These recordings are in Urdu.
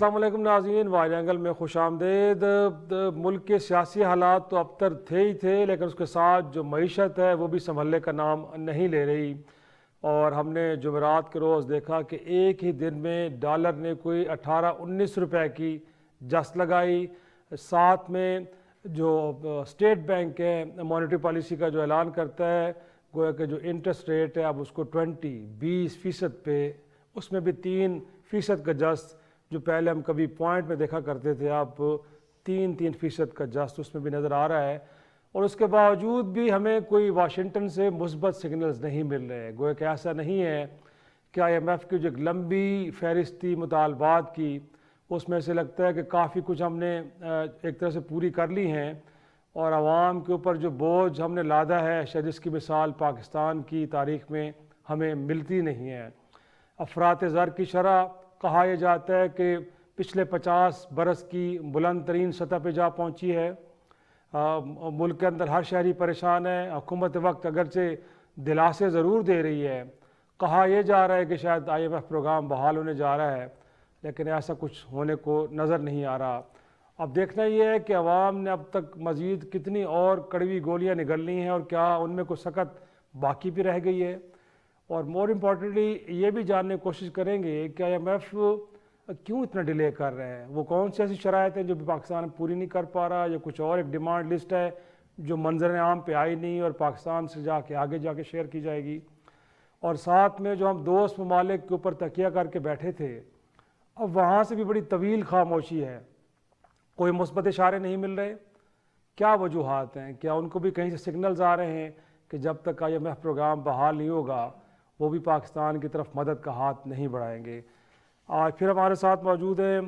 السلام علیکم ناظرین، وائڈ اینگل میں خوش آمدید۔ ملک کے سیاسی حالات تو ابتر تھے ہی تھے، لیکن اس کے ساتھ جو معیشت ہے وہ بھی سنبھلنے کا نام نہیں لے رہی، اور ہم نے جمعرات کے روز دیکھا کہ ایک ہی دن میں ڈالر نے کوئی 18-19 روپے کی جست لگائی۔ ساتھ میں جو اسٹیٹ بینک ہے مانیٹری پالیسی کا جو اعلان کرتا ہے، گویا کہ جو انٹرسٹ ریٹ ہے اب اس کو 20% پہ، اس میں بھی 3% کا جست، جو پہلے ہم کبھی پوائنٹ میں دیکھا کرتے تھے، اب 3% کا جست اس میں بھی نظر آ رہا ہے۔ اور اس کے باوجود بھی ہمیں کوئی واشنگٹن سے مثبت سگنلز نہیں مل رہے۔ گویا کہ ایسا نہیں ہے کہ IMF کی جو ایک لمبی فہرستی مطالبات کی، اس میں سے لگتا ہے کہ کافی کچھ ہم نے ایک طرح سے پوری کر لی ہیں، اور عوام کے اوپر جو بوجھ ہم نے لادا ہے شاید اس کی مثال پاکستان کی تاریخ میں ہمیں ملتی نہیں ہے۔ افراط زر کی شرح کہا یہ جاتا ہے کہ پچھلے 50 برس کی بلند ترین سطح پہ جا پہنچی ہے۔ ملک کے اندر ہر شہری پریشان ہے۔ حکومت وقت اگرچہ دلاسے ضرور دے رہی ہے، کہا یہ جا رہا ہے کہ شاید IMF پروگرام بحال ہونے جا رہا ہے، لیکن ایسا کچھ ہونے کو نظر نہیں آ رہا۔ اب دیکھنا یہ ہے کہ عوام نے اب تک مزید کتنی اور کڑوی گولیاں نگلنی ہیں، اور کیا ان میں کوئی سخت باقی بھی رہ گئی ہے، اور مور امپورٹنٹلی یہ بھی جاننے کی کوشش کریں گے کہ IMF کیوں اتنا ڈیلے کر رہے ہیں، وہ کون سی ایسی شرائط ہیں جو پاکستان پوری نہیں کر پا رہا، یا کچھ اور ایک ڈیمانڈ لسٹ ہے جو منظر عام پہ آئی نہیں اور پاکستان سے آگے جا کے شیئر کی جائے گی۔ اور ساتھ میں جو ہم دوست ممالک کے اوپر تکیہ کر کے بیٹھے تھے، اب وہاں سے بھی بڑی طویل خاموشی ہے، کوئی مثبت اشارے نہیں مل رہے۔ کیا وجوہات ہیں؟ کیا ان کو بھی کہیں سے سگنلز آ رہے ہیں کہ جب تک IMF پروگرام بحال نہیں ہوگا وہ بھی پاکستان کی طرف مدد کا ہاتھ نہیں بڑھائیں گے؟ آج پھر ہمارے ساتھ موجود ہیں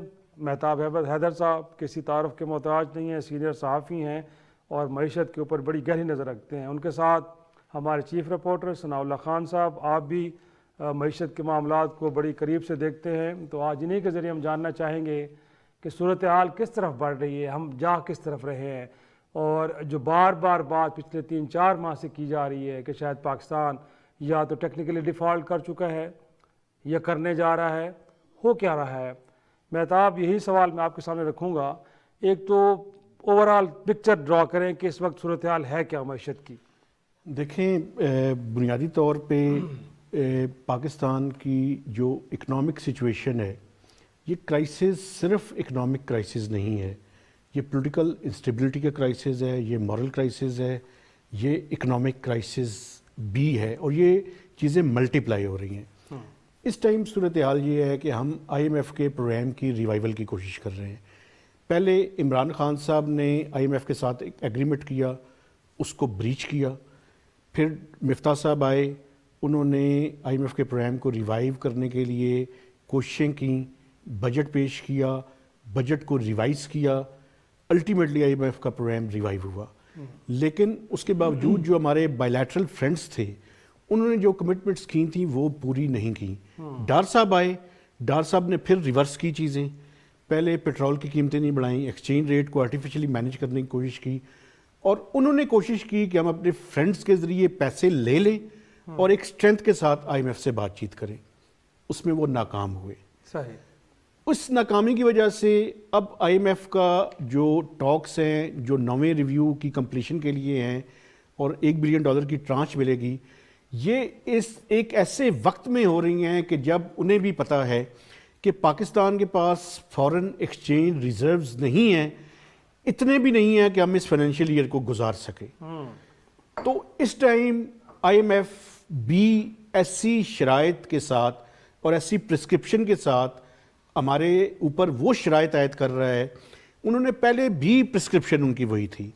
مہتاب حیدر صاحب، کسی تعارف کے محتاج نہیں ہیں، سینئر صحافی ہیں اور معیشت کے اوپر بڑی گہری نظر رکھتے ہیں۔ ان کے ساتھ ہمارے چیف رپورٹر ثناء اللہ خان صاحب، آپ بھی معیشت کے معاملات کو بڑی قریب سے دیکھتے ہیں، تو آج انہی کے ذریعے ہم جاننا چاہیں گے کہ صورتحال کس طرف بڑھ رہی ہے، ہم جا کس طرف رہے ہیں، اور جو بار بار بات پچھلے 3-4 ماہ سے کی جا رہی ہے کہ شاید پاکستان یا تو ٹیکنیکلی ڈیفالٹ کر چکا ہے یا کرنے جا رہا ہے، ہو کیا رہا ہے؟ مہتاب، یہی سوال میں آپ کے سامنے رکھوں گا۔ ایک تو اوورال پکچر ڈرا کریں کہ اس وقت صورتحال ہے کیا معیشت کی؟ دیکھیں، بنیادی طور پہ پاکستان کی جو اکنامک سچویشن ہے، یہ کرائسس صرف اکنامک کرائسس نہیں ہے، یہ پولیٹیکل انسٹیبلٹی کا کرائسس ہے، یہ مورل کرائسس ہے، یہ اکنامک کرائسس بھی ہے، اور یہ چیزیں ملٹیپلائی ہو رہی ہیں۔ اس ٹائم صورتحال یہ ہے کہ ہم IMF کے پروگرام کی ریوائیول کی کوشش کر رہے ہیں۔ پہلے عمران خان صاحب نے IMF کے ساتھ ایک ایگریمنٹ کیا، اس کو بریچ کیا، پھر مفتاح صاحب آئے، انہوں نے IMF کے پروگرام کو ریوائیو کرنے کے لیے کوششیں کیں، بجٹ پیش کیا، بجٹ کو ریوائز کیا، الٹیمیٹلی IMF کا پروگرام ریوائیو ہوا۔ لیکن اس کے باوجود جو ہمارے بائیلیٹرل فرینڈس تھے، انہوں نے جو کمٹمنٹس کی تھیں وہ پوری نہیں کی۔ ڈار صاحب آئے، ڈار صاحب نے پھر ریورس کی چیزیں، پہلے پیٹرول کی قیمتیں نہیں بڑھائیں، ایکسچینج ریٹ کو آرٹیفیشلی مینیج کرنے کی کوشش کی، اور انہوں نے کوشش کی کہ ہم اپنے فرینڈس کے ذریعے پیسے لے لیں اور ایک اسٹرینتھ کے ساتھ IMF سے بات چیت کریں۔ اس میں وہ ناکام ہوئے۔ صحیح۔ اس ناکامی کی وجہ سے اب IMF کا جو ٹاکس ہیں، جو 9ویں ریویو کی کمپلیشن کے لیے ہیں اور $1 بلین کی ٹرانچ ملے گی، یہ اس ایک ایسے وقت میں ہو رہی ہیں کہ جب انہیں بھی پتہ ہے کہ پاکستان کے پاس فارن ایکسچینج ریزروز نہیں ہیں، اتنے بھی نہیں ہیں کہ ہم اس فائنینشیل ایئر کو گزار سکیں۔ تو اس ٹائم IMF بھی ایسی شرائط کے ساتھ اور ایسی پرسکرپشن کے ساتھ ہمارے اوپر وہ شرائط عائد کر رہا ہے۔ انہوں نے پہلے بھی پرسکرپشن ان کی وہی تھی،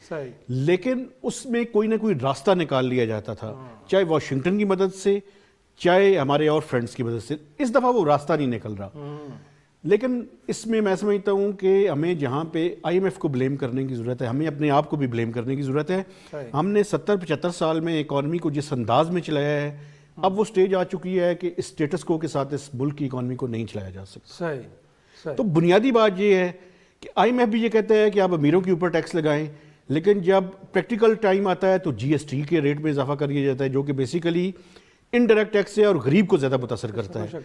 لیکن اس میں کوئی نہ کوئی راستہ نکال لیا جاتا تھا، چاہے واشنگٹن کی مدد سے، چاہے ہمارے اور فرینڈس کی مدد سے۔ اس دفعہ وہ راستہ نہیں نکل رہا۔ لیکن اس میں سمجھتا ہوں کہ ہمیں جہاں پہ IMF کو بلیم کرنے کی ضرورت ہے، ہمیں اپنے آپ کو بھی بلیم کرنے کی ضرورت ہے۔ ہم نے 70-75 سال میں اکانومی کو جس انداز میں چلایا ہے، اب وہ سٹیج آ چکی ہے کہ اس سٹیٹس کو کے ساتھ اس ملک کی اکانومی کو نہیں چلایا جا سکتا۔ تو بنیادی بات یہ ہے کہ IMF بھی یہ کہتا ہے کہ آپ امیروں کے اوپر ٹیکس لگائیں، لیکن جب پریکٹیکل ٹائم آتا ہے تو GST کے ریٹ میں اضافہ کر دیا جاتا ہے، جو کہ بیسیکلی انڈائریکٹ ٹیکس ہے اور غریب کو زیادہ متاثر کرتا ہے۔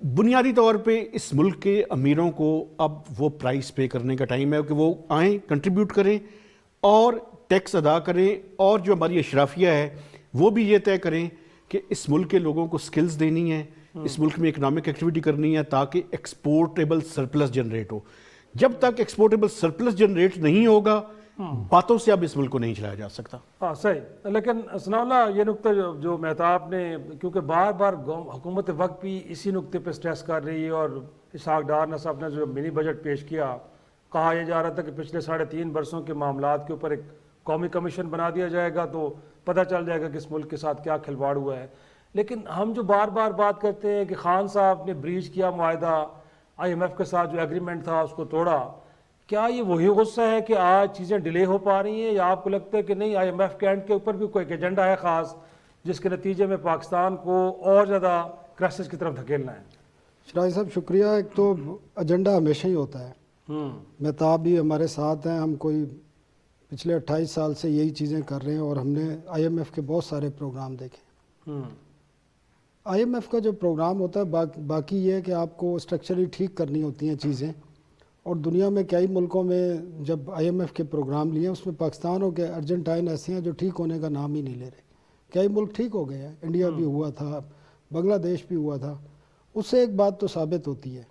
بنیادی طور پہ اس ملک کے امیروں کو اب وہ پرائس پے کرنے کا ٹائم ہے کہ وہ آئیں، کنٹریبیوٹ کریں اور ٹیکس ادا کریں، اور جو ہماری اشرافیہ ہے وہ بھی یہ طے کریں کہ اس ملک کے لوگوں کو سکلز دینی ہے، اس ملک میں اکنامک ایکٹیویٹی کرنی ہے تاکہ ایکسپورٹیبل سرپلس جنریٹ ہو. جب تک ایکسپورٹیبل سرپلس جنریٹ نہیں ہوگا باتوں سے اب اس ملک کو نہیں چلایا جا سکتا. ہاں صحیح. لیکن ثناء اللہ یہ نقطہ جو مہتاب نے، کیونکہ بار بار حکومت وقت بھی اسی نقطے پہ سٹریس کر رہی ہے، اور اسحاق ڈار صاحب نے جو منی بجٹ پیش کیا، کہا یہ جا رہا تھا کہ پچھلے 3.5 برسوں کے معاملات کے اوپر ایک قومی کمیشن بنا دیا جائے گا تو پتہ چل جائے گا کہ اس ملک کے ساتھ کیا کھلواڑ ہوا ہے. لیکن ہم جو بار بار بات کرتے ہیں کہ خان صاحب نے بریچ کیا معاہدہ، IMF کے ساتھ جو ایگریمنٹ تھا اس کو توڑا، کیا یہ وہی غصہ ہے کہ آج چیزیں ڈیلے ہو پا رہی ہیں، یا آپ کو لگتا ہے کہ نہیں IMF کے اینڈ کے اوپر بھی کوئی ایجنڈا ہے خاص جس کے نتیجے میں پاکستان کو اور زیادہ کرائسس کی طرف دھکیلنا ہے؟ شرائی صاحب شکریہ. ایک تو ایجنڈا ہمیشہ ہی ہوتا ہے. مہتاب بھی ہمارے ساتھ ہیں، ہم کوئی پچھلے 28 سال سے یہی چیزیں کر رہے ہیں، اور ہم نے IMF کے بہت سارے پروگرام دیکھے. IMF کا جو پروگرام ہوتا ہے باقی یہ ہے کہ آپ کو اسٹرکچرلی ٹھیک کرنی ہوتی ہیں چیزیں، اور دنیا میں کئی ملکوں میں جب IMF کے پروگرام لیے اس میں پاکستان ہو کے ارجنٹائن ایسے ہیں جو ٹھیک ہونے کا نام ہی نہیں لے رہے. کئی ملک ٹھیک ہو گئے ہیں، انڈیا بھی ہوا تھا، بنگلہ دیش بھی ہوا تھا. اس سے ایک بات تو ثابت ہوتی ہے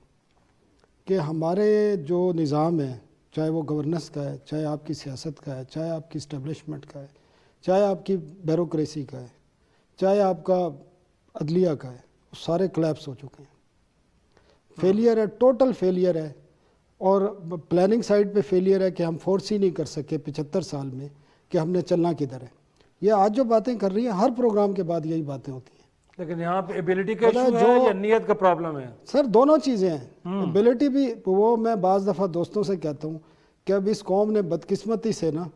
کہ ہمارے جو نظام ہے، چاہے وہ گورننس کا ہے، چاہے آپ کی سیاست کا ہے، چاہے آپ کی اسٹیبلشمنٹ کا ہے، چاہے آپ کی بیوروکریسی کا ہے، چاہے آپ کا عدلیہ کا ہے، سارے کلیپس ہو چکے ہیں. فیلئر ہے، ٹوٹل فیلئر ہے. اور پلاننگ سائڈ پہ فیلئر ہے کہ ہم فورس ہی نہیں کر سکے 75 سال میں کہ ہم نے چلنا کدھر ہے. یہ آج جو باتیں کر رہی ہیں ہر پروگرام کے بعد یہی باتیں ہوتی ہیں. لیکن یہاں پہ ایبیلٹی کا ایشو ہے یا نیت کا پرابلم ہے؟ سر دونوں چیزیں ہیں. ایبیلٹی بھی وہ میں بعض دفعہ دوستوں سے کہتا ہوں کہ اب اس قوم نے بدقسمتی سے نا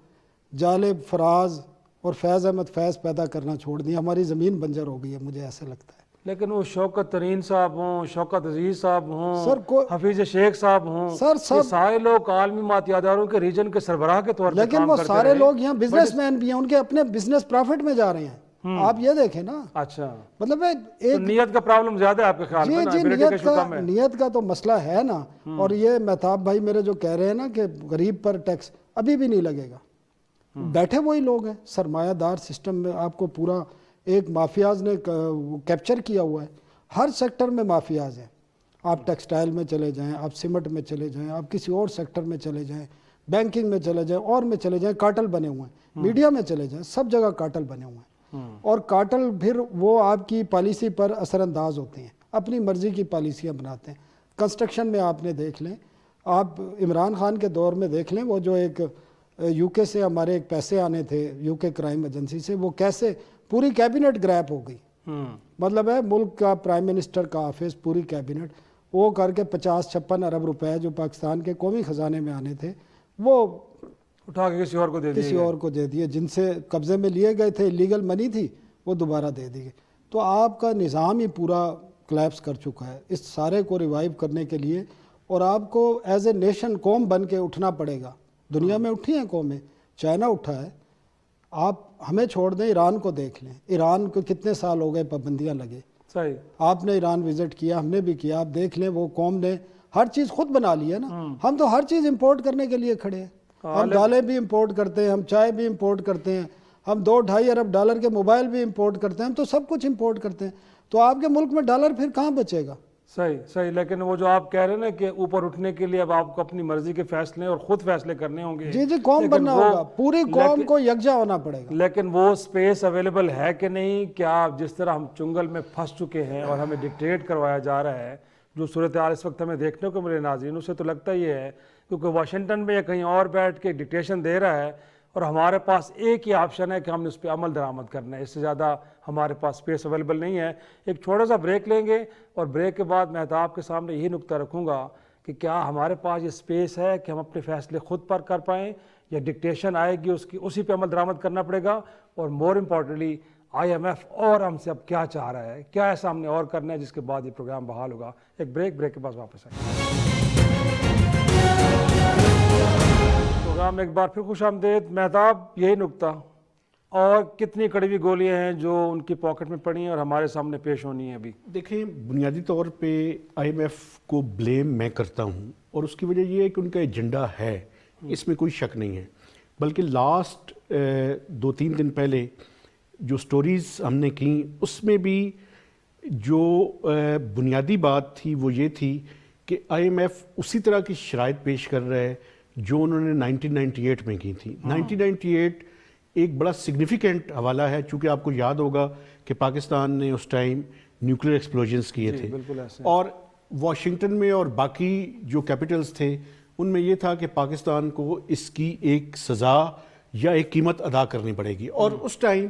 جالب فراز اور فیض احمد فیض پیدا کرنا چھوڑ دیا. ہماری زمین بنجر ہو گئی ہے، مجھے ایسا لگتا ہے. لیکن وہ شوکت ترین صاحب ہوں، شوکت عزیز صاحب ہوں، سر حفیظ شیخ صاحب ہوں، یہ سارے لوگ عالمی ماتیاداروں کے ریجن کے سربراہ کے طور پر لیکن وہ سارے لوگ یہاں بزنس مین بھی ہیں، ان کے اپنے بزنس پرافٹ میں جا رہے ہیں. آپ یہ دیکھیں نا. اچھا، مطلب ایک نیت کا پرابلم زیادہ ہے آپ کے خیال میں؟ جی نیت کا تو مسئلہ ہے نا. اور یہ مہتاب بھائی میرے جو کہہ رہے ہیں نا کہ غریب پر ٹیکس ابھی بھی نہیں لگے گا. بیٹھے وہی لوگ ہیں. سرمایہ دار سسٹم میں آپ کو پورا ایک مافیاز نے کیپچر کیا ہوا ہے. ہر سیکٹر میں مافیاز ہیں. آپ ٹیکسٹائل میں چلے جائیں، آپ سیمنٹ میں چلے جائیں، آپ کسی اور سیکٹر میں چلے جائیں، بینکنگ میں چلے جائیں، اور میں چلے جائیں، کارٹل بنے ہوئے ہیں. میڈیا میں چلے جائیں، سب جگہ کارٹل بنے ہوئے ہیں. اور کارٹل پھر وہ آپ کی پالیسی پر اثر انداز ہوتے ہیں، اپنی مرضی کی پالیسیاں بناتے ہیں. کنسٹرکشن میں آپ نے دیکھ لیں، آپ عمران خان کے دور میں دیکھ لیں، وہ جو ایک UK سے ہمارے ایک پیسے آنے تھے UK کرائم ایجنسی سے، وہ کیسے پوری کیبنٹ گریپ ہو گئی. مطلب ہے ملک کا پرائم منسٹر کا آفس، پوری کیبنٹ وہ کر کے 50-56 ارب روپے جو پاکستان کے قومی خزانے میں آنے تھے وہ اٹھا کے کسی اور کو دے دیے، جن سے قبضے میں لیے گئے تھے، لیگل منی تھی، وہ دوبارہ دے دی گئی. تو آپ کا نظام ہی پورا کلیپس کر چکا ہے. اس سارے کو ریوائیو کرنے کے لیے اور آپ کو ایز اے نیشن قوم بن کے اٹھنا پڑے گا. دنیا میں اٹھی ہیں قومیں، چائنا اٹھا ہے. آپ ہمیں چھوڑ دیں، ایران کو دیکھ لیں. ایران کو کتنے سال ہو گئے پابندیاں لگے. صحیح. آپ نے ایران وزٹ کیا، ہم نے بھی کیا. آپ دیکھ لیں وہ قوم نے ہر چیز خود بنا لی ہے نا. ہم تو ہر چیز امپورٹ کرنے کے لیے کھڑے ہیں. ہم دالیں بھی امپورٹ کرتے ہیں، ہم چائے بھی امپورٹ کرتے ہیں، ہم $2-2.5 ارب کے موبائل بھی امپورٹ کرتے ہیں. ہم تو سب کچھ امپورٹ کرتے ہیں. تو آپ کے ملک میں ڈالر پھر کہاں بچے گا؟ صحیح. لیکن وہ جو آپ کہہ رہے ہیں نا کہ اوپر اٹھنے کے لیے اب آپ کو اپنی مرضی کے فیصلے اور خود فیصلے کرنے ہوں گے. جی قوم بننا ہوگا، پوری قوم کو یکجا ہونا پڑے گا. لیکن وہ سپیس اویلیبل ہے کہ نہیں؟ کیا جس طرح ہم چنگل میں پھنس چکے ہیں اور ہمیں ڈکٹیٹ کروایا جا رہا ہے، جو صورتحال اس وقت ہمیں دیکھنے کو میرے ناظرین، اسے تو لگتا یہ ہے کیونکہ واشنگٹن میں یا کہیں اور بیٹھ کے ڈکٹیشن دے رہا ہے اور ہمارے پاس ایک ہی آپشن ہے کہ ہم نے اس پہ عمل درآمد کرنا ہے. اس سے زیادہ ہمارے پاس سپیس اویلیبل نہیں ہے. ایک چھوٹا سا بریک لیں گے اور بریک کے بعد میں آپ کے سامنے یہی نقطہ رکھوں گا کہ کیا ہمارے پاس یہ سپیس ہے کہ ہم اپنے فیصلے خود پر کر پائیں، یا ڈکٹیشن آئے گی اسی پہ عمل درآمد کرنا پڑے گا. اور مور امپورٹنٹلی IMF اور ہم سے اب کیا چاہ رہا ہے، کیا ایسا ہم نے اور کرنا ہے جس کے بعد یہ پروگرام بحال ہوگا. ایک بریک کے بعد واپس آئیں. پروگرام میں ایک بار پھر خوش آمدید. مہتاب، یہی نقطہ اور کتنی کڑوی گولیاں ہیں جو ان کی پاکٹ میں پڑی ہیں اور ہمارے سامنے پیش ہونی ہیں ابھی؟ دیکھیں بنیادی طور پہ آئی ایم ایف کو بلیم میں کرتا ہوں، اور اس کی وجہ یہ ہے کہ ان کا ایجنڈا ہے، اس میں کوئی شک نہیں ہے. بلکہ لاسٹ 2-3 دن پہلے جو سٹوریز ہم نے کیں اس میں بھی جو بنیادی بات تھی وہ یہ تھی کہ آئی ایم ایف اسی طرح کی شرائط پیش کر رہا ہے جو انہوں نے 1998 میں کی تھی. 1998 ایک بڑا سگنیفیکنٹ حوالہ ہے، چونکہ آپ کو یاد ہوگا کہ پاکستان نے اس ٹائم نیوکلیر ایکسپلوژنس کیے تھے، اور واشنگٹن میں اور باقی جو کیپٹلز تھے ان میں یہ تھا کہ پاکستان کو اس کی ایک سزا یا ایک قیمت ادا کرنی پڑے گی. اور اس ٹائم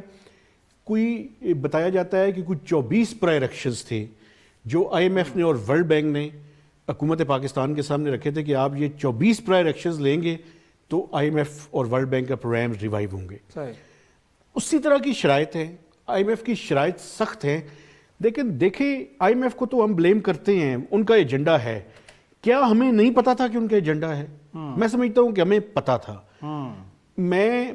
کوئی بتایا جاتا ہے کہ کچھ 24 پرائر ایکشنز تھے جو آئی ایم ایف نے اور ورلڈ بینک نے حکومت پاکستان کے سامنے رکھے تھے کہ آپ یہ 24 پرائر ایکشنز لیں گے تو آئی ایم ایف اور ورلڈ بینک کا پروگرام ریوائیو ہوں گے. اسی طرح کی شرائط ہیں، آئی ایم ایف کی شرائط سخت ہیں، لیکن دیکھیں آئی ایم ایف کو تو ہم بلیم کرتے ہیں، ان کا ایجنڈا ہے. کیا ہمیں نہیں پتا تھا کہ ان کا ایجنڈا ہے؟ میں سمجھتا ہوں کہ ہمیں پتا تھا. میں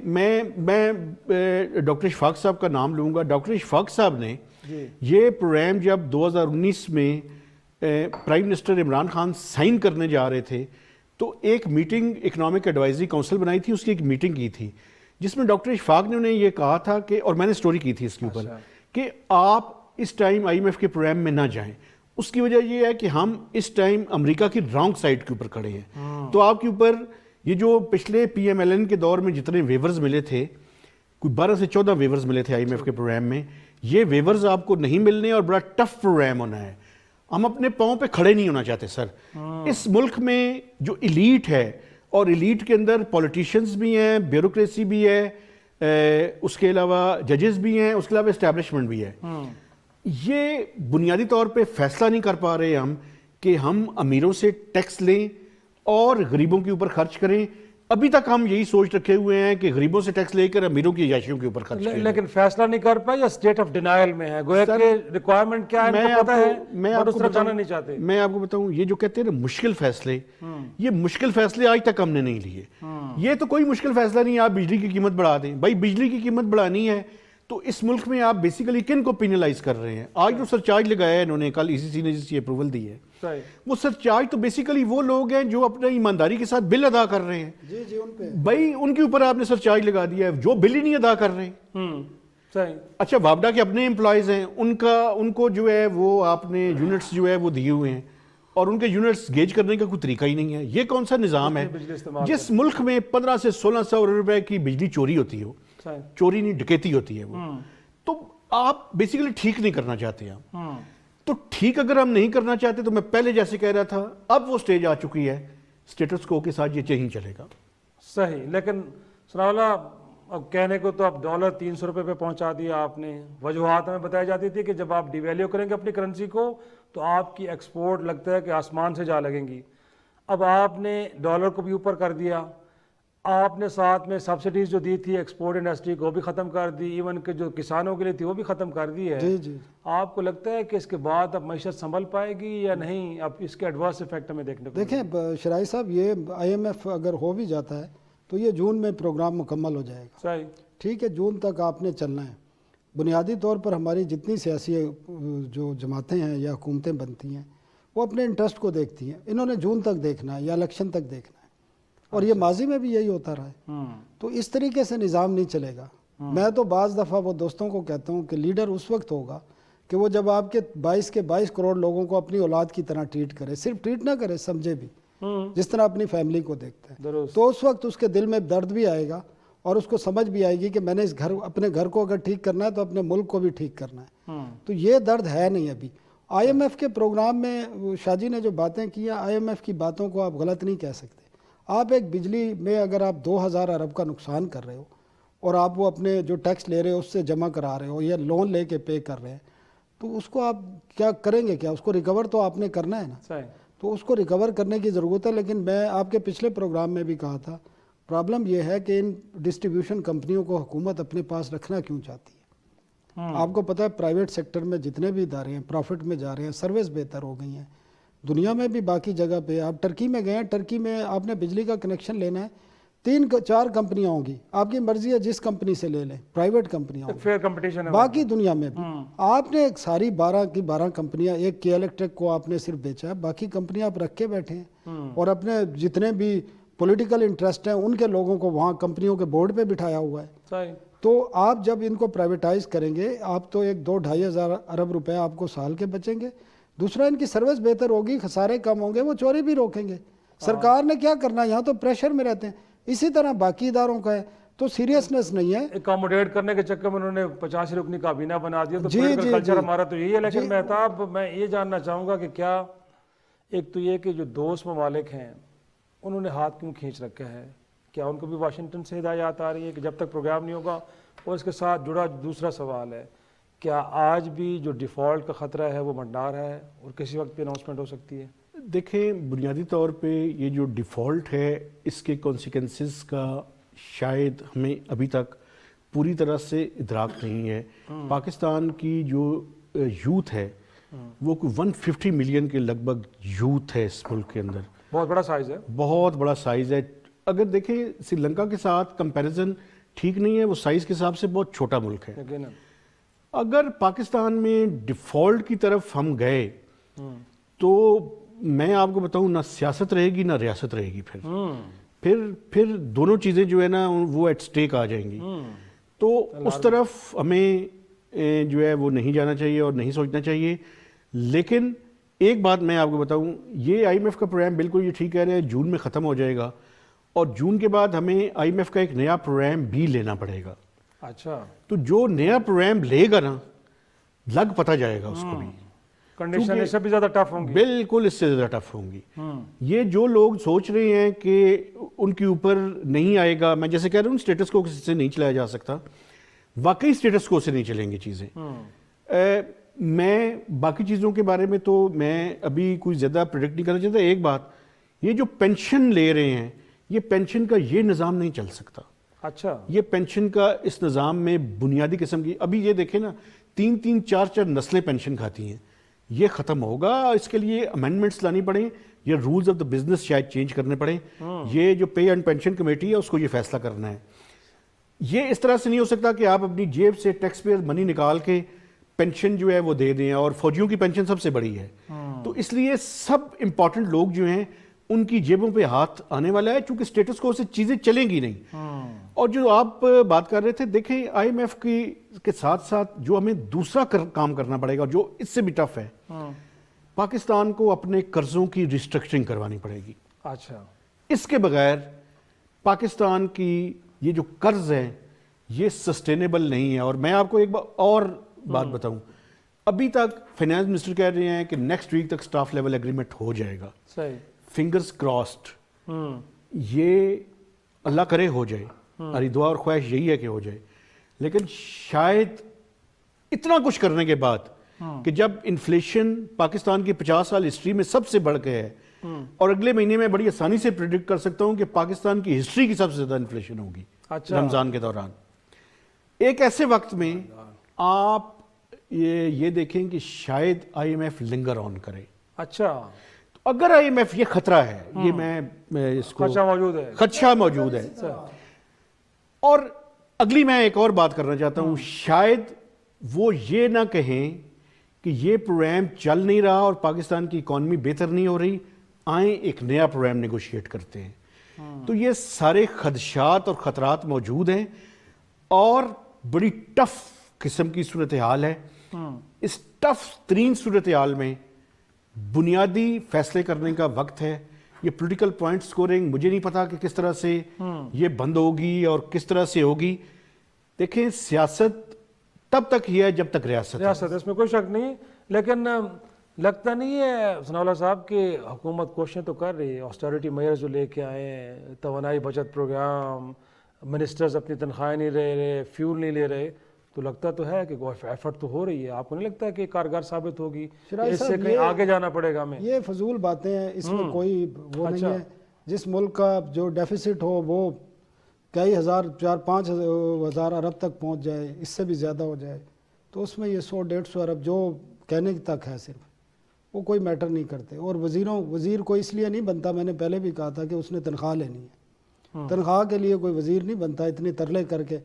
ڈاکٹر اشفاق صاحب کا نام لوں گا. ڈاکٹر اشفاق صاحب نے یہ پروگرام جب 2019 میں prime minister Imran Khan sign کرنے جا رہے تھے تو ایک میٹنگ اکنامک ایڈوائزری کونسل بنائی تھی، اس کی ایک میٹنگ کی تھی جس میں ڈاکٹر اشفاق نے انہیں یہ کہا تھا کہ، اور میں نے سٹوری کی تھی اس کے اوپر، کہ آپ اس ٹائم آئی ایم ایف کے پروگرام میں نہ جائیں. اس کی وجہ یہ ہے کہ ہم اس ٹائم امریکہ کی رانگ سائڈ کے اوپر کھڑے ہیں. تو آپ کے اوپر یہ جو پچھلے پی ایم ایل این کے دور میں جتنے ویورز ملے تھے، کوئی 12 سے 14 ویورز ملے تھے آئی ایم ایف کے پروگرام میں، یہ ویورز آپ کو نہیں ملنے اور بڑا ٹف پروگرام ہونا ہے. ہم اپنے پاؤں پہ کھڑے نہیں ہونا چاہتے سر. اس ملک میں جو ایلیٹ ہے، اور ایلیٹ کے اندر پولیٹیشنز بھی ہیں، بیوروکریسی بھی ہے، اس کے علاوہ ججز بھی ہیں، اس کے علاوہ اسٹیبلشمنٹ بھی ہے. یہ بنیادی طور پہ فیصلہ نہیں کر پا رہے ہم کہ ہم امیروں سے ٹیکس لیں اور غریبوں کے اوپر خرچ کریں. ابھی تک ہم یہی سوچ رکھے ہوئے ہیں کہ غریبوں سے ٹیکس لے کر امیروں کی عیاشیوں کے اوپر خرچ کریں. لیکن فیصلہ نہیں کر پائے یا اسٹیٹ آف ڈینائل میں ہے؟ گویا کہ ریکوائرمنٹ کیا ہے ان کو پتہ ہے، میں اور اس طرح جانا نہیں چاہتے. میں آپ کو بتاؤں، یہ جو کہتے ہیں نا مشکل فیصلے، یہ مشکل فیصلے آج تک ہم نے نہیں لیے. یہ تو کوئی مشکل فیصلہ نہیں آپ بجلی کی قیمت بڑھا دیں. بھائی بجلی کی قیمت بڑھانی ہے تو اس ملک میں آپ بیسیکلی کن کو پینلائز کر رہے ہیں؟ آج جو سرچارج لگایا ہے انہوں نے، کل ای سی سی نے جس کی اپروول دی ہے، وہ سرچارج تو بیسیکلی وہ لوگ ہیں جو اپنے ایمانداری کے ساتھ بل ادا کر رہے ہیں. ان پہ بھائی ان کے اوپر آپ نے سرچارج لگا دیا ہے جو بل ہی نہیں ادا کر رہے ہیں. اچھا وابڈا کے اپنے امپلائیز ہیں، ان کو جو ہے وہ آپ نے یونٹس جو ہے وہ دیے ہوئے ہیں، اور ان کے یونٹس گیج کرنے کا کوئی طریقہ ہی نہیں ہے. یہ کون سا نظام ہے جس ملک میں 1500 سے 1600 روپے کی بجلی چوری ہوتی ہو؟ چوری نہیں، ڈکیتی ہوتی ہے وہ. تو آپ بیسیکلی ٹھیک نہیں کرنا چاہتے ہیں. تو ٹھیک اگر ہم نہیں کرنا چاہتے تو میں پہلے جیسے کہہ رہا تھا، اب وہ سٹیج آ چکی ہے سٹیٹس کو کے ساتھ یہ نہیں چلے گا. صحیح. لیکن ثناء اللہ، اب کہنے کو تو اب ڈالر 300 روپے پہ پہنچا دیا آپ نے. وجوہات ہمیں بتائی جاتی تھی کہ جب آپ ڈی ویلیو کریں گے اپنی کرنسی کو تو آپ کی ایکسپورٹ لگتا ہے کہ آسمان سے جا لگیں گی. اب آپ نے ڈالر کو بھی اوپر کر دیا، آپ نے ساتھ میں سبسڈیز جو دی تھی ایکسپورٹ انڈسٹری کو بھی ختم کر دی، ایون کہ جو کسانوں کے لیے تھی وہ بھی ختم کر دی ہے. آپ کو لگتا ہے کہ اس کے بعد اب معیشت سنبھل پائے گی یا نہیں؟ اب اس کے ایڈورس افیکٹ ہمیں دیکھنے کو دیکھیں شرائی صاحب، یہ آئی ایم ایف اگر ہو بھی جاتا ہے تو یہ جون میں پروگرام مکمل ہو جائے گا. صحیح ٹھیک ہے، جون تک آپ نے چلنا ہے. بنیادی طور پر ہماری جتنی سیاسی جو جماعتیں ہیں یا حکومتیں بنتی ہیں وہ اپنے انٹرسٹ کو دیکھتی ہیں. انہوں نے جون تک دیکھنا ہے یا الیکشن تک دیکھنا ہے، اور یہ ماضی میں بھی یہی ہوتا رہا ہے. تو اس طریقے سے نظام نہیں چلے گا. میں تو بعض دفعہ وہ دوستوں کو کہتا ہوں کہ لیڈر اس وقت ہوگا کہ وہ جب آپ کے 22 کروڑ لوگوں کو اپنی اولاد کی طرح ٹریٹ کرے. صرف ٹریٹ نہ کرے، سمجھے بھی، جس طرح اپنی فیملی کو دیکھتا ہے. تو اس وقت اس کے دل میں درد بھی آئے گا اور اس کو سمجھ بھی آئے گی کہ میں نے اپنے گھر کو اگر ٹھیک کرنا ہے تو اپنے ملک کو بھی ٹھیک کرنا ہے. تو یہ درد ہے نہیں ابھی. آئی ایم ایف کے پروگرام میں شاہ جی نے جو باتیں کی ہیں، آئی ایم ایف کی باتوں کو آپ غلط نہیں کہہ سکتے. آپ ایک بجلی میں اگر آپ 2000 ارب کا نقصان کر رہے ہو اور آپ وہ اپنے جو ٹیکس لے رہے ہو اس سے جمع کرا رہے ہو یا لون لے کے پے کر رہے ہیں، تو اس کو آپ کیا کریں گے؟ کیا اس کو ریکور تو آپ نے کرنا ہے نا. تو اس کو ریکور کرنے کی ضرورت ہے. لیکن میں آپ کے پچھلے پروگرام میں بھی کہا تھا، پرابلم یہ ہے کہ ان ڈسٹریبیوشن کمپنیوں کو حکومت اپنے پاس رکھنا کیوں چاہتی ہے؟ آپ کو پتہ ہے پرائیویٹ سیکٹر میں جتنے بھی ادارے ہیں پروفٹ میں جا رہے ہیں، سروس بہتر ہو گئی ہیں. دنیا میں بھی باقی جگہ پہ آپ ٹرکی میں گئے ہیں، ٹرکی میں آپ نے بجلی کا کنیکشن لینا ہے 3-4 کمپنیاں ہوں گی, آپ کی مرضی ہے جس کمپنی سے لے لیں, پرائیویٹ کمپنیاں ہوں گی, فیئر کمپٹیشن ہے باقی دنیا میں بھی. آپ نے ساری 12 کی 12 کمپنیاں, ایک کے الیکٹرک کو آپ نے صرف بیچا ہے, باقی کمپنیاں آپ رکھ کے بیٹھے ہیں اور اپنے جتنے بھی پولیٹیکل انٹرسٹ ہیں ان کے لوگوں کو وہاں کمپنیوں کے بورڈ پہ بٹھایا ہوا ہے. صحیح. تو آپ جب ان کو پرائیویٹائز کریں گے, آپ تو ایک 2-2.5 ہزار ارب روپے آپ کو سال کے بچیں گے. دوسرا, ان کی سروس بہتر ہوگی, خسارے کم ہوں گے, وہ چوری بھی روکیں گے. سرکار نے کیا کرنا ہے, یہاں تو پریشر میں رہتے ہیں. اسی طرح باقی اداروں کا ہے, تو سیریسنس نہیں ہے. اکاموڈیٹ کرنے کے چکر میں انہوں نے 50 رکنی کابینہ بنا دیا. تو پولیٹیکل کلچر ہمارا تو یہی ہے. لیکن مہتاب, میں یہ جاننا چاہوں گا کہ کیا ایک تو یہ کہ جو دوست ممالک ہیں انہوں نے ہاتھ کیوں کھینچ رکھا ہے, کیا ان کو بھی واشنگٹن سے ہدایات آ رہی ہے کہ جب تک پروگرام نہیں ہوگا؟ اور اس کے ساتھ جڑا دوسرا سوال ہے, کیا آج بھی جو ڈیفالٹ کا خطرہ ہے وہ منڈار ہے اور کسی وقت پہ اناؤنسمنٹ ہو سکتی ہے؟ دیکھیں, بنیادی طور پہ یہ جو ڈیفالٹ ہے اس کے کانسیکوینسز کا شاید ہمیں ابھی تک پوری طرح سے ادراک نہیں ہے. پاکستان کی جو یوتھ ہے وہ کوئی 150 ملین کے لگ بھگ یوتھ ہے اس ملک کے اندر. بہت بڑا سائز ہے. بہت بڑا سائز ہے. اگر دیکھیں سری لنکا کے ساتھ کمپیریزن ٹھیک نہیں ہے, وہ سائز کے حساب سے بہت چھوٹا ملک ہے. اگر پاکستان میں ڈیفالٹ کی طرف ہم گئے تو میں آپ کو بتاؤں, نہ سیاست رہے گی نہ ریاست رہے گی. پھر دونوں چیزیں جو ہے نا وہ ایٹ سٹیک آ جائیں گی. تو اس طرف ہمیں جو ہے وہ نہیں جانا چاہیے اور نہیں سوچنا چاہیے. لیکن ایک بات میں آپ کو بتاؤں, یہ آئی ایم ایف کا پروگرام بالکل یہ ٹھیک کہہ رہے ہیں, جون میں ختم ہو جائے گا اور جون کے بعد ہمیں آئی ایم ایف کا ایک نیا پروگرام بھی لینا پڑے گا. اچھا, تو جو نیا پروگرام لے گا نا, لگ پتہ جائے گا اس کو بھی. کنڈیشن اس سے بھی زیادہ ٹف ہوں گی. بالکل اس سے زیادہ ٹف ہوں گی. یہ جو لوگ سوچ رہے ہیں کہ ان کے اوپر نہیں آئے گا, میں جیسے کہہ رہا ہوں اسٹیٹس کو سے نہیں چلایا جا سکتا, واقعی اسٹیٹس کو سے نہیں چلیں گی چیزیں. میں باقی چیزوں کے بارے میں تو میں ابھی کوئی زیادہ پریڈکٹ نہیں کرنا چاہتا. ایک بات, یہ جو پینشن لے رہے ہیں, یہ پینشن کا یہ نظام نہیں چل سکتا. اچھا, یہ پینشن کا اس نظام میں بنیادی قسم کی, ابھی یہ دیکھیں نا 3-3 4-4 نسلیں پینشن کھاتی ہیں. یہ ختم ہوگا. اس کے لیے امینڈمنٹس لانی پڑیں, یہ رولز آف دا بزنس شاید چینج کرنے پڑیں. یہ جو پے اینڈ پینشن کمیٹی ہے اس کو یہ فیصلہ کرنا ہے. یہ اس طرح سے نہیں ہو سکتا کہ آپ اپنی جیب سے ٹیکس پیئر منی نکال کے پینشن جو ہے وہ دے دیں, اور فوجیوں کی پینشن سب سے بڑی ہے. تو اس لیے سب امپورٹنٹ لوگ جو ہیں ان کی جیبوں پہ ہاتھ آنے والا ہے, چونکہ اسٹیٹس کو سے چیزیں چلیں گی نہیں. اور جو آپ بات کر رہے تھے, دیکھیں آئی ایم ایف کے ساتھ ساتھ جو ہمیں دوسرا کام کرنا پڑے گا جو اس سے بھی ٹف ہے, پاکستان کو اپنے قرضوں کی ریسٹرکچرنگ کروانی پڑے گی. اچھا, اس کے بغیر پاکستان کی یہ جو قرض ہے یہ سسٹینیبل نہیں ہے. اور میں آپ کو ایک اور بات بتاؤں, ابھی تک فائنانس منسٹر کہہ رہے ہیں کہ نیکسٹ ویک تک سٹاف لیول ایگریمنٹ ہو جائے گا. صحیح, فنگرز کراسڈ. یہ اللہ کرے ہو جائے, ہماری دعا اور خواہش یہی ہے کہ ہو جائے. لیکن شاید اتنا کچھ کرنے کے بعد کہ جب انفلیشن پاکستان کی 50 سال ہسٹری میں سب سے بڑھ کے ہے, اور اگلے مہینے میں بڑی آسانی سے پریڈکٹ کر سکتا ہوں کہ پاکستان کی ہسٹری کی سب سے زیادہ انفلیشن ہوگی رمضان کے دوران. ایک ایسے وقت میں آپ یہ دیکھیں کہ شاید آئی ایم ایف لنگر آن کرے. اچھا, اگر آئی ایم ایف, یہ خطرہ ہے, یہ میں اس کو خدشہ موجود ہے. اور اگلی میں ایک اور بات کرنا چاہتا ہوں, شاید وہ یہ نہ کہیں کہ یہ پروگرام چل نہیں رہا اور پاکستان کی اکانومی بہتر نہیں ہو رہی, آئیں ایک نیا پروگرام نیگوشیٹ کرتے ہیں. تو یہ سارے خدشات اور خطرات موجود ہیں اور بڑی ٹف قسم کی صورتحال ہے. اس ٹف ترین صورتحال میں بنیادی فیصلے کرنے کا وقت ہے. یہ پولیٹیکل پوائنٹ سکورنگ مجھے نہیں پتا کہ کس طرح سے یہ بند ہوگی اور کس طرح سے ہوگی. دیکھیں سیاست تب تک ہی ہے جب تک ریاست ہے, اس میں کوئی شک نہیں. لیکن لگتا نہیں ہے ثناء اللہ صاحب کہ حکومت کوششیں تو کر رہی ہے, آسٹیرٹی میئرز جو لے کے آئے ہیں, توانائی بچت پروگرام, منسٹرز اپنی تنخواہیں نہیں لے رہے, فیول نہیں لے رہے, تو لگتا تو ہے کہ ایفرٹ تو ہو رہی ہے. آپ کو نہیں لگتا کہ کارگر ثابت ہوگی, اس سے کہیں آگے جانا پڑے گا ہمیں؟ یہ فضول باتیں ہیں, اس میں کوئی وہ نہیں ہے. جس ملک کا جو ڈیفیسٹ ہو وہ کئی ہزار 4-5 ہزار ارب تک پہنچ جائے, اس سے بھی زیادہ ہو جائے, تو اس میں یہ 100-150 ارب جو کہنے تک ہے صرف, وہ کوئی میٹر نہیں کرتے. اور وزیر کوئی اس لیے نہیں بنتا, میں نے پہلے بھی کہا تھا کہ اس نے تنخواہ لینی ہے. تنخواہ کے لیے کوئی وزیر نہیں بنتا اتنی ترلے کر کے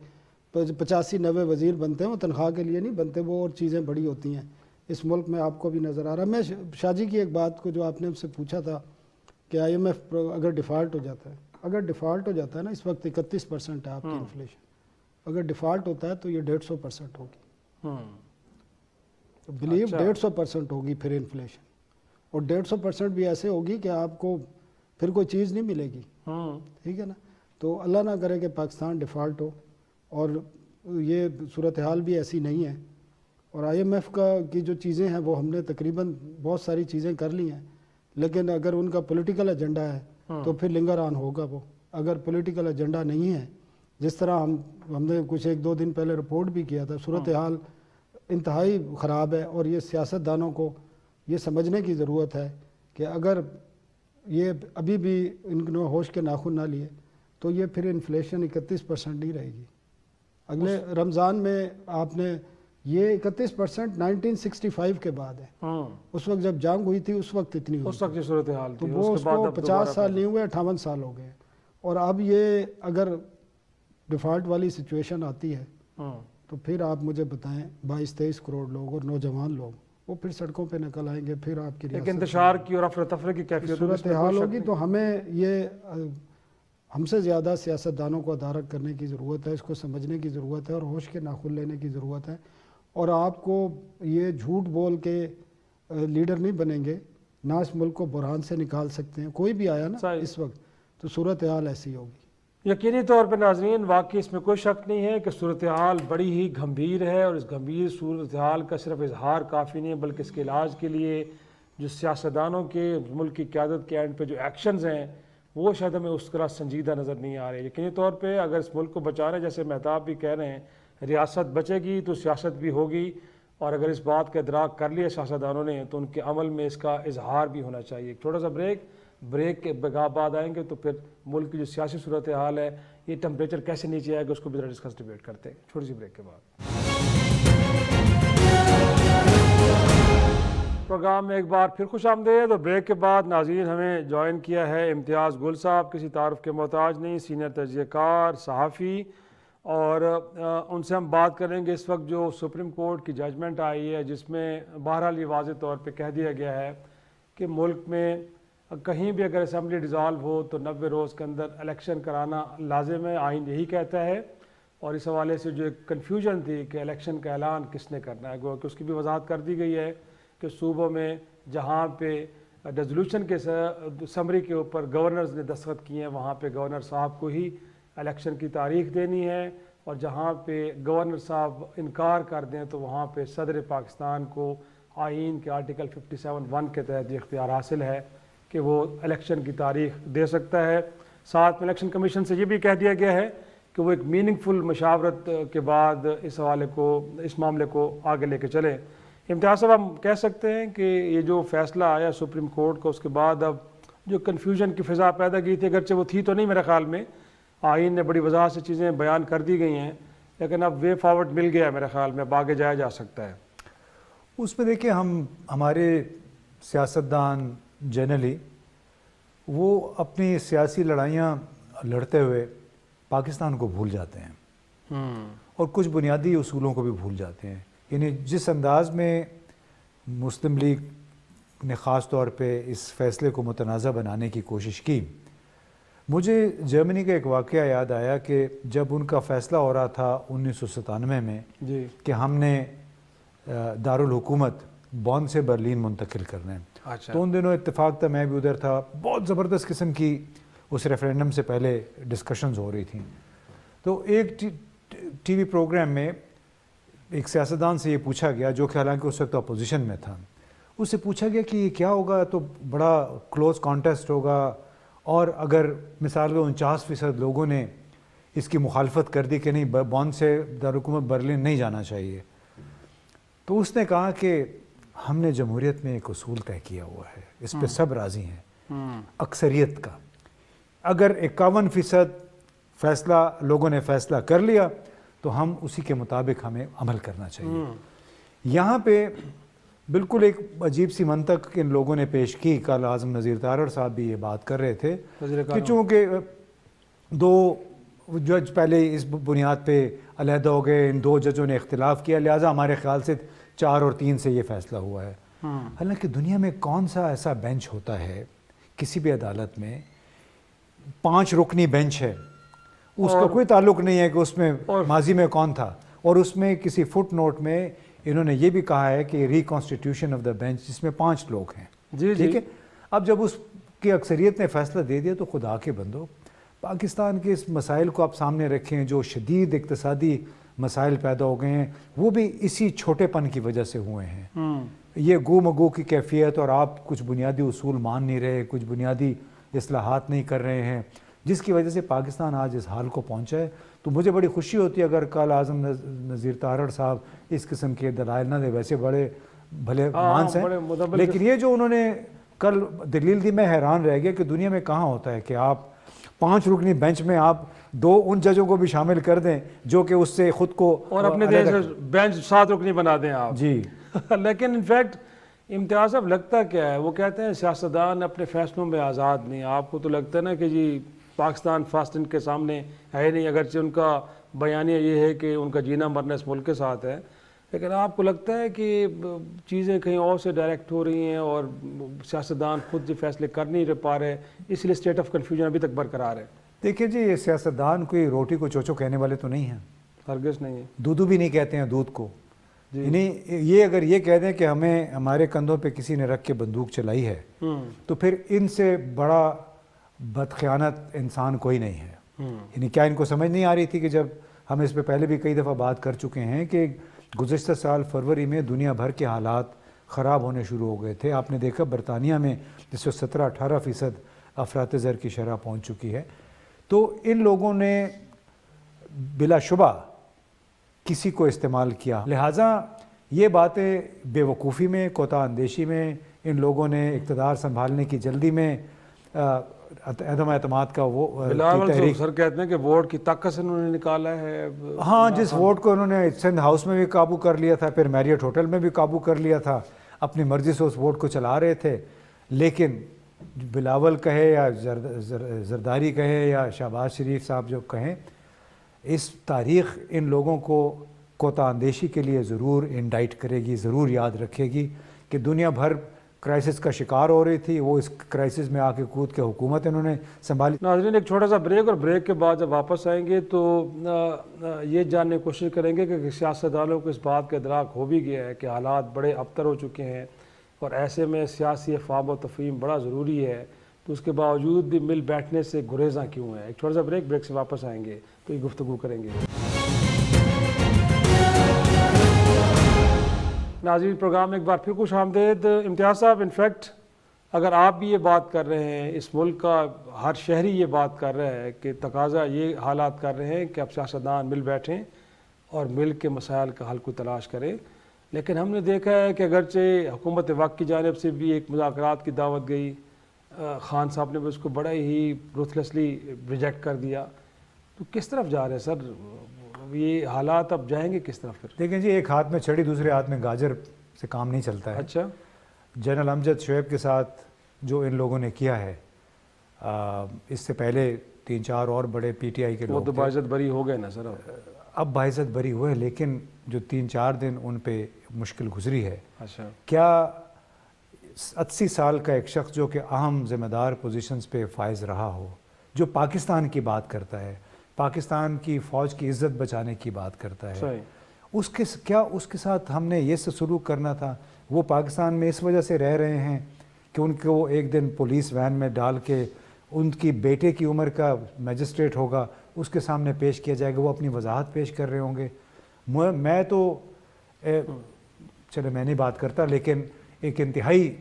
85-90 وزیر بنتے ہیں، وہ تنخواہ کے لیے نہیں بنتے، وہ اور چیزیں بڑی ہوتی ہیں اس ملک میں، آپ کو بھی نظر آ رہا ہے۔ میں شاہ جی کی ایک بات کو جو آپ نے ہم سے پوچھا تھا کہ IMF اگر ڈیفالٹ ہو جاتا ہے، اگر ڈیفالٹ ہو جاتا ہے نا، اس وقت 31% ہے آپ کی انفلیشن، اگر ڈیفالٹ ہوتا ہے تو یہ 150% ہوگی، بلیو 150% ہوگی پھر انفلیشن، اور 150% بھی ایسے ہوگی کہ آپ کو پھر کوئی چیز نہیں ملے گی، ٹھیک ہے نا۔ تو اللہ نہ کرے کہ پاکستان ڈیفالٹ ہو، اور یہ صورتحال بھی ایسی نہیں ہے، اور IMF کی جو چیزیں ہیں وہ ہم نے تقریباً بہت ساری چیزیں کر لی ہیں، لیکن اگر ان کا پولیٹیکل ایجنڈا ہے تو پھر لنگر آن ہوگا وہ۔ اگر پولیٹیکل ایجنڈا نہیں ہے، جس طرح ہم نے کچھ 1-2 دن پہلے رپورٹ بھی کیا تھا، صورتحال انتہائی خراب ہے، اور یہ سیاستدانوں کو یہ سمجھنے کی ضرورت ہے کہ اگر یہ ابھی بھی انہوں نے ہوش کے ناخن نہ لیے تو یہ پھر انفلیشن 31% نہیں رہے گی۔ اگلے رمضان میں آپ نے یہ 31% 1965 کے بعد ہے، اس وقت جب جنگ ہوئی تھی اس وقت اتنی ہوئی، اس وقت کی صورتحال تو تھی، وہ اس اس کے بعد کو اب 50 سال نہیں ہوئے، 58 سال ہو گئے، اور اب یہ اگر ڈیفالٹ والی سچویشن آتی ہے تو پھر آپ مجھے بتائیں 22-23 کروڑ لوگ اور نوجوان لوگ وہ پھر سڑکوں پہ نکل آئیں گے، پھر آپ کی ایک انتشار کی اور افراتفری کی کیفیت صورتحال ہوگی۔ تو ہمیں یہ ہم سے زیادہ سیاستدانوں کو ادارک کرنے کی ضرورت ہے، اس کو سمجھنے کی ضرورت ہے، اور ہوش کے ناخن لینے کی ضرورت ہے، اور آپ کو یہ جھوٹ بول کے لیڈر نہیں بنیں گے، نہ اس ملک کو بحران سے نکال سکتے ہیں، کوئی بھی آیا نا اس وقت تو صورتحال ایسی ہوگی۔ یقینی طور پہ ناظرین واقعی اس میں کوئی شک نہیں ہے کہ صورتحال بڑی ہی گھمبیر ہے، اور اس گھمبیر صورتحال کا صرف اظہار کافی نہیں ہے، بلکہ اس کے علاج کے لیے جو سیاستدانوں کے ملک کی قیادت کے اینڈ پہ جو ایکشنز ہیں وہ شاید ہمیں اس طرح سنجیدہ نظر نہیں آ رہے۔ یقینی طور پہ اگر اس ملک کو بچانا، جیسے مہتاب بھی کہہ رہے ہیں، ریاست بچے گی تو سیاست بھی ہوگی، اور اگر اس بات کا ادراک کر لیا سیاستدانوں نے تو ان کے عمل میں اس کا اظہار بھی ہونا چاہیے۔ ایک چھوٹا سا بریک کے بعد آئیں گے تو پھر ملک کی جو سیاسی صورتحال ہے، یہ ٹمپریچر کیسے نیچے آئے گا، اس کو بھی ذرا ڈسکس ڈیبیٹ کرتے ہیں چھوٹی سی بریک کے بعد۔ پروگرام میں ایک بار پھر خوش آمدید، اور بریک کے بعد ناظرین ہمیں جوائن کیا ہے امتیاز گل صاحب، کسی تعارف کے محتاج نہیں، سینئر تجزیہ کار، صحافی، اور ان سے ہم بات کریں گے اس وقت جو سپریم کورٹ کی ججمنٹ آئی ہے، جس میں بہرحال یہ واضح طور پہ کہہ دیا گیا ہے کہ ملک میں کہیں بھی اگر اسمبلی ڈیزالو ہو تو 90 روز کے اندر الیکشن کرانا لازم ہے، آئین یہی کہتا ہے، اور اس حوالے سے جو ایک کنفیوژن تھی کہ الیکشن کا اعلان کس نے کرنا ہے، گویا کہ اس کی بھی وضاحت کر دی گئی ہے کہ صوبوں میں جہاں پہ ریزولوشن کے سمری کے اوپر گورنرز نے دستخط کیے ہیں وہاں پہ گورنر صاحب کو ہی الیکشن کی تاریخ دینی ہے، اور جہاں پہ گورنر صاحب انکار کر دیں تو وہاں پہ صدر پاکستان کو آئین کے آرٹیکل 57(1) کے تحت یہ اختیار حاصل ہے کہ وہ الیکشن کی تاریخ دے سکتا ہے۔ ساتھ میں الیکشن کمیشن سے یہ بھی کہہ دیا گیا ہے کہ وہ ایک میننگ فل مشاورت کے بعد اس معاملے کو آگے لے کے چلے۔ امتیاز صاحب، ہم کہہ سکتے ہیں کہ یہ جو فیصلہ آیا سپریم کورٹ کا، اس کے بعد اب جو کنفیوژن کی فضا پیدا کی تھی، اگرچہ وہ تھی تو نہیں میرے خیال میں، آئین نے بڑی وضاحت سے چیزیں بیان کر دی گئی ہیں، لیکن اب وے فارورڈ مل گیا میرے خیال میں، اب آگے جایا جا سکتا ہے۔ اس میں دیکھیں، ہمارے سیاستدان جنرلی وہ اپنی سیاسی لڑائیاں لڑتے ہوئے پاکستان کو بھول جاتے ہیں اور کچھ بنیادی اصولوں کو بھی بھول جاتے ہیں۔ یعنی جس انداز میں مسلم لیگ نے خاص طور پہ اس فیصلے کو متنازع بنانے کی کوشش کی، مجھے جرمنی کا ایک واقعہ یاد آیا کہ جب ان کا فیصلہ ہو رہا تھا 1997 میں کہ ہم نے دارالحکومت بون سے برلین منتقل کرنا ہے، تو ان دنوں اتفاق تھا، میں بھی ادھر تھا، بہت زبردست قسم کی اس ریفرینڈم سے پہلے ڈسکشنز ہو رہی تھیں۔ تو ایک ٹی وی پروگرام میں ایک سیاستدان سے یہ پوچھا گیا، جو کہ حالانکہ اس وقت اپوزیشن میں تھا، اس سے پوچھا گیا کہ یہ کیا ہوگا، تو بڑا کلوز کانٹیسٹ ہوگا، اور اگر مثال کے 49% لوگوں نے اس کی مخالفت کر دی کہ نہیں، بون سے دارالحکومت برلن نہیں جانا چاہیے، تو اس نے کہا کہ ہم نے جمہوریت میں ایک اصول طے کیا ہوا ہے، اس پہ سب راضی ہیں، اکثریت کا، اگر 51% فیصلہ لوگوں نے فیصلہ کر لیا تو ہم اسی کے مطابق ہمیں عمل کرنا چاہیے۔ یہاں پہ بالکل ایک عجیب سی منطق ان لوگوں نے پیش کی، کل اعظم نذیر تارڑ صاحب بھی یہ بات کر رہے تھے کہ چونکہ دو جج پہلے اس بنیاد پہ علیحدہ ہو گئے, ان 2 ججوں نے اختلاف کیا, لہٰذا ہمارے خیال سے 4 اور 3 سے یہ فیصلہ ہوا ہے. حالانکہ دنیا میں کون سا ایسا بینچ ہوتا ہے کسی بھی عدالت میں, 5 رکنی بینچ ہے, اس کا کوئی تعلق نہیں ہے کہ اس میں ماضی میں کون تھا, اور اس میں کسی فٹ نوٹ میں انہوں نے یہ بھی کہا ہے کہ ریکانسٹیٹیوشن آف دا بینچ جس میں 5 لوگ ہیں. ٹھیک ہے, اب جب اس کی اکثریت نے فیصلہ دے دیا تو خدا کے بندو پاکستان کے اس مسائل کو آپ سامنے رکھیں, جو شدید اقتصادی مسائل پیدا ہو گئے ہیں وہ بھی اسی چھوٹے پن کی وجہ سے ہوئے ہیں. یہ گو مگو کی کیفیت, اور آپ کچھ بنیادی اصول مان نہیں رہے, کچھ بنیادی اصلاحات نہیں کر رہے ہیں, جس کی وجہ سے پاکستان آج اس حال کو پہنچا ہے. تو مجھے بڑی خوشی ہوتی ہے اگر کل اعظم نذیر تارڑ صاحب اس قسم کے دلائل نہ دے, ویسے بڑے بھلے مانس ہیں, لیکن یہ جو انہوں نے کل دلیل دی, میں حیران رہ گیا کہ دنیا میں کہاں ہوتا ہے کہ آپ 5 رکنی بینچ میں آپ 2 ان ججوں کو بھی شامل کر دیں جو کہ اس سے خود کو, اور اپنے دیش میں بینچ 7 رکنی بنا دیں آپ. جی لیکن انفیکٹ امتیاز صاحب لگتا کیا ہے, وہ کہتے ہیں سیاستدان اپنے فیصلوں میں آزاد نہیں. آپ کو تو لگتا ہے نا کہ جی پاکستان فرسٹ ان کے سامنے ہے نہیں, اگرچہ ان کا بیانیہ یہ ہے کہ ان کا جینا مرنا اس ملک کے ساتھ ہے, لیکن آپ کو لگتا ہے کہ چیزیں کہیں اور سے ڈائریکٹ ہو رہی ہیں اور سیاستدان خود جو فیصلے کر نہیں پا رہے, اس لیے اسٹیٹ آف کنفیوژن ابھی تک برقرار ہے؟ دیکھیں جی, یہ سیاستدان کوئی روٹی کو چوچو کہنے والے تو نہیں ہیں, ہرگز نہیں ہے. دودھو بھی نہیں کہتے ہیں دودھ کو. یعنی یہ اگر یہ کہہ دیں کہ ہمیں ہمارے کندھوں پہ کسی نے رکھ کے بندوق چلائی ہے تو پھر ان سے بڑا بدخیانت انسان کوئی نہیں ہے. یعنی کیا ان کو سمجھ نہیں آ رہی تھی کہ جب ہم اس پہ پہلے بھی کئی دفعہ بات کر چکے ہیں کہ گزشتہ سال فروری میں دنیا بھر کے حالات خراب ہونے شروع ہو گئے تھے. آپ نے دیکھا برطانیہ میں جس سے 17-18% افراط زر کی شرح پہنچ چکی ہے. تو ان لوگوں نے بلا شبہ کسی کو استعمال کیا, لہٰذا یہ باتیں بے وقوفی میں, کوتاہ اندیشی میں, ان لوگوں نے اقتدار سنبھالنے کی جلدی میں عدم اعتماد کا وہ بلاول سر کہتے ہیں کہ ووٹ کی طاقت سے انہوں نے نکالا ہے. ہاں, جس ووٹ کو انہوں نے سندھ ہاؤس میں بھی قابو کر لیا تھا, پھر میریٹ ہوٹل میں بھی قابو کر لیا تھا, اپنی مرضی سے اس ووٹ کو چلا رہے تھے. لیکن بلاول کہے یا زرداری کہے یا شہباز شریف صاحب جو کہیں, اس تاریخ ان لوگوں کو کوتاہ اندیشی کے لیے ضرور انڈائٹ کرے گی, ضرور یاد رکھے گی کہ دنیا بھر کرائسس کا شکار ہو رہی تھی, وہ اس کرائسس میں آ کے کود کے حکومت انہوں نے سنبھالی. ناظرین ایک چھوٹا سا بریک, اور بریک کے بعد جب واپس آئیں گے تو یہ جاننے کی کوشش کریں گے کہ سیاستدانوں کو اس بات کا ادراک ہو بھی گیا ہے کہ حالات بڑے ابتر ہو چکے ہیں, اور ایسے میں سیاسی افہام و تفہیم بڑا ضروری ہے, تو اس کے باوجود بھی مل بیٹھنے سے گریزاں کیوں ہیں. ایک چھوٹا سا بریک سے واپس آئیں گے تو یہ گفتگو کریں گے. ناظرین پروگرام میں ایک بار پھر خوش آمدید. امتیاز صاحب, انفیکٹ اگر آپ بھی یہ بات کر رہے ہیں, اس ملک کا ہر شہری یہ بات کر رہا ہے کہ تقاضا یہ حالات کر رہے ہیں کہ اب سیاستدان مل بیٹھیں اور مل کے مسائل کا حل کو تلاش کریں, لیکن ہم نے دیکھا ہے کہ اگرچہ حکومت وقت کی جانب سے بھی ایک مذاکرات کی دعوت گئی, خان صاحب نے بھی اس کو بڑا ہی روتھلیسلی ریجیکٹ کر دیا, تو کس طرف جا رہے ہیں سر یہ حالات, اب جائیں گے کس طرف پھر؟ دیکھیں جی, ایک ہاتھ میں چھڑی دوسرے ہاتھ میں گاجر سے کام نہیں چلتا ہے. اچھا, جنرل امجد شعیب کے ساتھ جو ان لوگوں نے کیا ہے, اس سے پہلے 3-4 اور بڑے پی ٹی آئی کے لوگ وہ تو باعزت بری ہو گئے نا سر, اب باعزت بری ہوئے, لیکن جو 3-4 دن ان پہ مشکل گزری ہے. اچھا, کیا 80 سال کا ایک شخص جو کہ اہم ذمہ دار پوزیشنز پہ فائز رہا ہو, جو پاکستان کی بات کرتا ہے, پاکستان کی فوج کی عزت بچانے کی بات کرتا ہے, اس کے ساتھ ہم نے یہ سلوک کرنا تھا؟ وہ پاکستان میں اس وجہ سے رہ رہے ہیں کہ ان کو ایک دن پولیس وین میں ڈال کے ان کی بیٹے کی عمر کا میجسٹریٹ ہوگا, اس کے سامنے پیش کیا جائے گا, وہ اپنی وضاحت پیش کر رہے ہوں گے. میں تو چلے میں نہیں بات کرتا, لیکن ایک انتہائی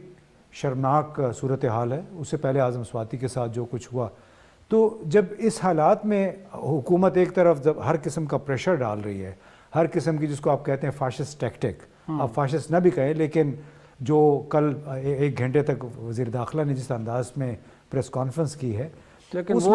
شرمناک صورتحال ہے. اس سے پہلے اعظم سواتی کے ساتھ جو کچھ ہوا, تو جب اس حالات میں حکومت ایک طرف جب ہر قسم کا پریشر ڈال رہی ہے, ہر قسم کی جس کو آپ کہتے ہیں فاشسٹ ٹیکٹک, آپ فاشسٹ نہ بھی کہیں, لیکن جو کل 1 گھنٹے تک وزیر داخلہ نے جس انداز میں پریس کانفرنس کی ہے, اس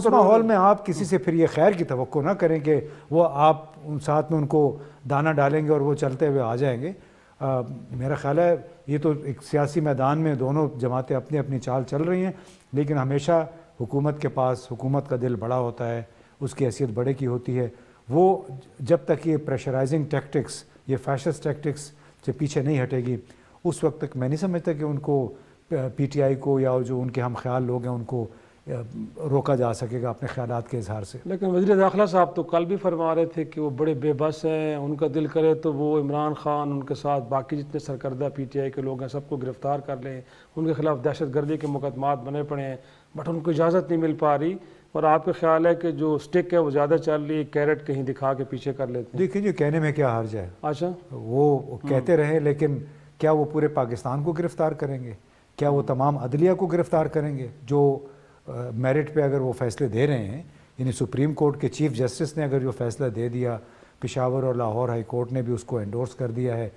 ماحول میں آپ کسی سے پھر یہ خیر کی توقع نہ کریں کہ وہ آپ ساتھ میں ان کو دانہ ڈالیں گے اور وہ چلتے ہوئے آ جائیں گے. میرا خیال ہے یہ تو ایک سیاسی میدان میں دونوں جماعتیں اپنی اپنی چال چل رہی ہیں, لیکن ہمیشہ حکومت کے پاس حکومت کا دل بڑا ہوتا ہے, اس کی حیثیت بڑے کی ہوتی ہے, وہ جب تک یہ پریشرائزنگ ٹیکٹکس, یہ فیشسٹ ٹیکٹکس سے پیچھے نہیں ہٹے گی, اس وقت تک میں نہیں سمجھتا کہ ان کو پی ٹی آئی کو یا جو ان کے ہم خیال لوگ ہیں ان کو روکا جا سکے گا اپنے خیالات کے اظہار سے. لیکن وزیر داخلہ صاحب تو کل بھی فرما رہے تھے کہ وہ بڑے بے بس ہیں, ان کا دل کرے تو وہ عمران خان, ان کے ساتھ باقی جتنے سرکردہ پی ٹی آئی کے لوگ ہیں سب کو گرفتار کر لیں, ان کے خلاف دہشت گردی کے مقدمات بنے پڑے ہیں, بٹ ان کو اجازت نہیں مل پا رہی. اور آپ کا خیال ہے کہ جو سٹک ہے وہ زیادہ چل رہی ہے, کیرٹ کہیں دکھا کے پیچھے کر لیتے ہیں؟ دیکھیں جی, کہنے میں کیا حرج ہے, اچھا وہ کہتے رہے, لیکن کیا وہ پورے پاکستان کو گرفتار کریں گے؟ کیا وہ تمام عدلیہ کو گرفتار کریں گے جو میرٹ پہ اگر وہ فیصلے دے رہے ہیں؟ یعنی سپریم کورٹ کے چیف جسٹس نے اگر جو فیصلہ دے دیا, پشاور اور لاہور ہائی کورٹ نے بھی اس کو انڈورس کر دیا ہے,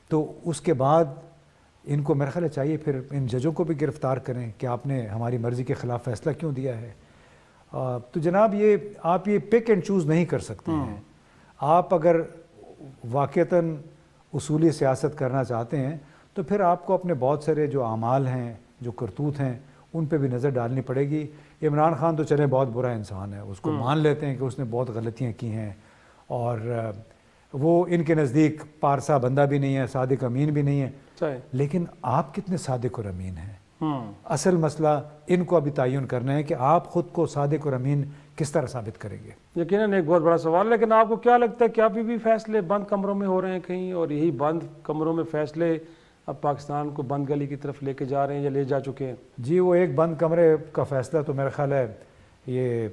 تو اس کے بعد ان کو میرا خیال چاہیے پھر ان ججوں کو بھی گرفتار کریں کہ آپ نے ہماری مرضی کے خلاف فیصلہ کیوں دیا ہے. تو جناب یہ آپ یہ پک اینڈ چوز نہیں کر سکتے ہیں. آپ اگر واقعتاً اصولی سیاست کرنا چاہتے ہیں تو پھر آپ کو اپنے بہت سارے جو اعمال ہیں, جو کرتوت ہیں, ان پہ بھی نظر ڈالنی پڑے گی. عمران خان تو چلے بہت برا انسان ہے, اس کو مان لیتے ہیں کہ اس نے بہت غلطیاں کی ہیں, اور وہ ان کے نزدیک پارسا بندہ بھی نہیں ہے, صادق امین بھی نہیں ہے, لیکن آپ کتنے صادق اور امین ہیں؟ اصل مسئلہ ان کو ابھی تعین کرنا ہے کہ آپ خود کو صادق اور امین کس طرح ثابت کریں گے. یقیناً ایک بہت بڑا سوال. لیکن آپ کو کیا لگتا ہے کہ ابھی بھی فیصلے بند کمروں میں ہو رہے ہیں کہیں, اور یہی بند کمروں میں فیصلے اب پاکستان کو بند گلی کی طرف لے کے جا رہے ہیں یا لے جا چکے ہیں؟ جی, وہ ایک بند کمرے کا فیصلہ تو میرا خیال ہے یہ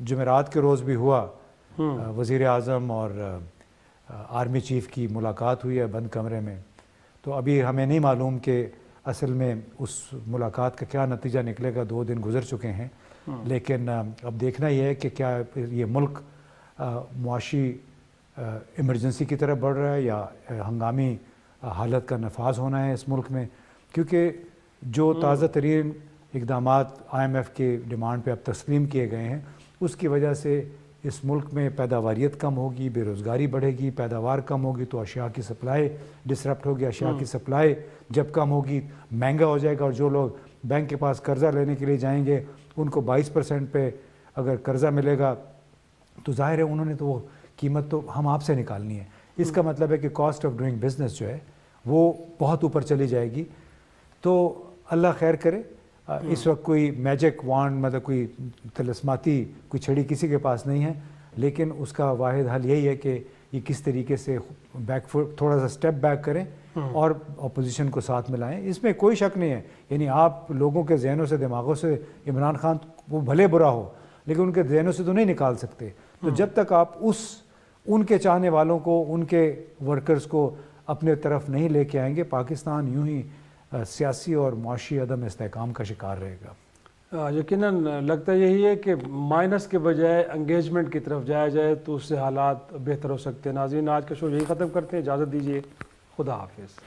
جمعرات کے روز بھی ہوا, وزیر اعظم اور آرمی چیف کی ملاقات ہوئی ہے بند کمرے میں. تو ابھی ہمیں نہیں معلوم کہ اصل میں اس ملاقات کا کیا نتیجہ نکلے گا, 2 دن گزر چکے ہیں, لیکن اب دیکھنا یہ ہے کہ کیا یہ ملک معاشی ایمرجنسی کی طرف بڑھ رہا ہے یا ہنگامی حالت کا نفاذ ہونا ہے اس ملک میں, کیونکہ جو تازہ ترین اقدامات آئی ایم ایف کے ڈیمانڈ پہ اب تسلیم کیے گئے ہیں, اس کی وجہ سے اس ملک میں پیداواریت کم ہوگی, بے روزگاری بڑھے گی, پیداوار کم ہوگی تو اشیاء کی سپلائی ڈسرپٹ ہوگی, اشیاء کی سپلائی جب کم ہوگی مہنگا ہو جائے گا, اور جو لوگ بینک کے پاس قرضہ لینے کے لیے جائیں گے ان کو 22% پہ اگر قرضہ ملے گا تو ظاہر ہے انہوں نے تو وہ قیمت تو ہم آپ سے نکالنی ہے. اس کا مطلب ہے کہ کاسٹ آف ڈوئنگ بزنس جو ہے وہ بہت اوپر چلی جائے گی. تو اللہ خیر کرے. اس وقت کوئی میجک وانڈ مطلب کوئی طلسماتی کوئی چھڑی کسی کے پاس نہیں ہے, لیکن اس کا واحد حل یہی ہے کہ یہ کس طریقے سے بیک فٹ تھوڑا سا سٹیپ بیک کریں اور اپوزیشن کو ساتھ ملائیں. اس میں کوئی شک نہیں ہے, یعنی آپ لوگوں کے ذہنوں سے دماغوں سے عمران خان وہ بھلے برا ہو لیکن ان کے ذہنوں سے تو نہیں نکال سکتے. تو جب تک آپ ان کے چاہنے والوں کو, ان کے ورکرز کو اپنے طرف نہیں لے کے آئیں گے, پاکستان یوں ہی سیاسی اور معاشی عدم استحکام کا شکار رہے گا. یقیناً لگتا یہی ہے کہ مائنس کے بجائے انگیجمنٹ کی طرف جایا جائے تو اس سے حالات بہتر ہو سکتے ہیں. ناظرین, آج کا شو یہی ختم کرتے ہیں, اجازت دیجیے, خدا حافظ.